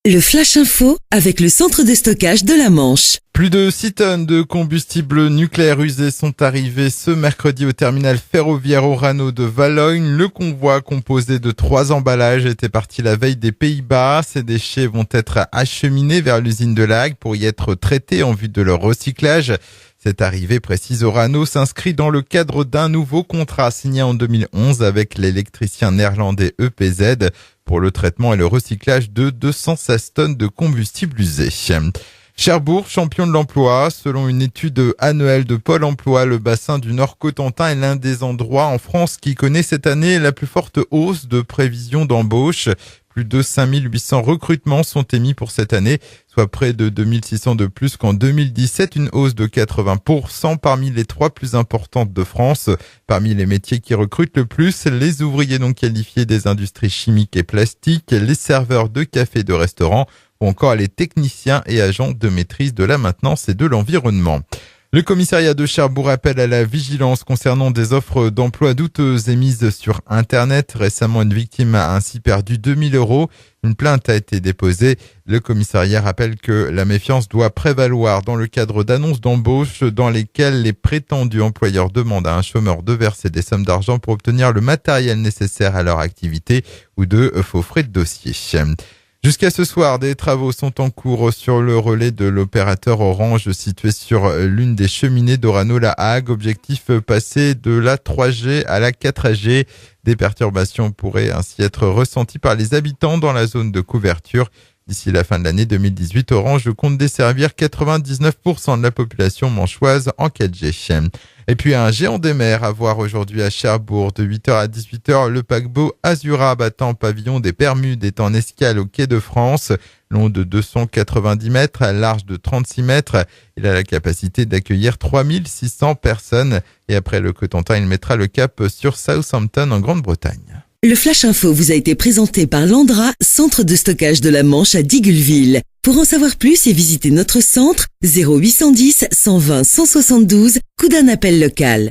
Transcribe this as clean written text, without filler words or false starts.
Le Flash Info avec le centre de stockage de la Manche. Plus de 6 tonnes de combustible nucléaire usé sont arrivées ce mercredi au terminal ferroviaire Orano de Valogne. Le convoi composé de 3 emballages était parti la veille des Pays-Bas. Ces déchets vont être acheminés vers l'usine de La Hague pour y être traités en vue de leur recyclage. Cette arrivée, précise Orano, s'inscrit dans le cadre d'un nouveau contrat signé en 2011 avec l'électricien néerlandais EPZ pour le traitement et le recyclage de 216 tonnes de combustible usé. Cherbourg, champion de l'emploi. Selon une étude annuelle de Pôle emploi, le bassin du Nord-Cotentin est l'un des endroits en France qui connaît cette année la plus forte hausse de prévisions d'embauche. Plus de 5800 recrutements sont émis pour cette année, soit près de 2600 de plus qu'en 2017, une hausse de 80% parmi les 3 plus importantes de France. Parmi les métiers qui recrutent le plus, les ouvriers non qualifiés des industries chimiques et plastiques, les serveurs de cafés et de restaurants, ou encore les techniciens et agents de maîtrise de la maintenance et de l'environnement. Le commissariat de Cherbourg appelle à la vigilance concernant des offres d'emploi douteuses émises sur Internet. Récemment, une victime a ainsi perdu 2000 €. Une plainte a été déposée. Le commissariat rappelle que la méfiance doit prévaloir dans le cadre d'annonces d'embauche dans lesquelles les prétendus employeurs demandent à un chômeur de verser des sommes d'argent pour obtenir le matériel nécessaire à leur activité ou de faux frais de dossier. Jusqu'à ce soir, des travaux sont en cours sur le relais de l'opérateur Orange situé sur l'une des cheminées d'Orano-La Hague. Objectif, passer de la 3G à la 4G. Des perturbations pourraient ainsi être ressenties par les habitants dans la zone de couverture. D'ici la fin de l'année 2018, Orange compte desservir 99% de la population manchoise en 4G. Et puis un géant des mers à voir aujourd'hui à Cherbourg de 8h à 18h. Le paquebot Azura battant pavillon des Bermudes est en escale au quai de France. Long de 290 mètres, large de 36 mètres. Il a la capacité d'accueillir 3600 personnes. Et après le Cotentin, il mettra le cap sur Southampton en Grande-Bretagne. Le Flash Info vous a été présenté par Landra, centre de stockage de la Manche à Digoulville. Pour en savoir plus et visiter notre centre, 0810 120 172, coup d'un appel local.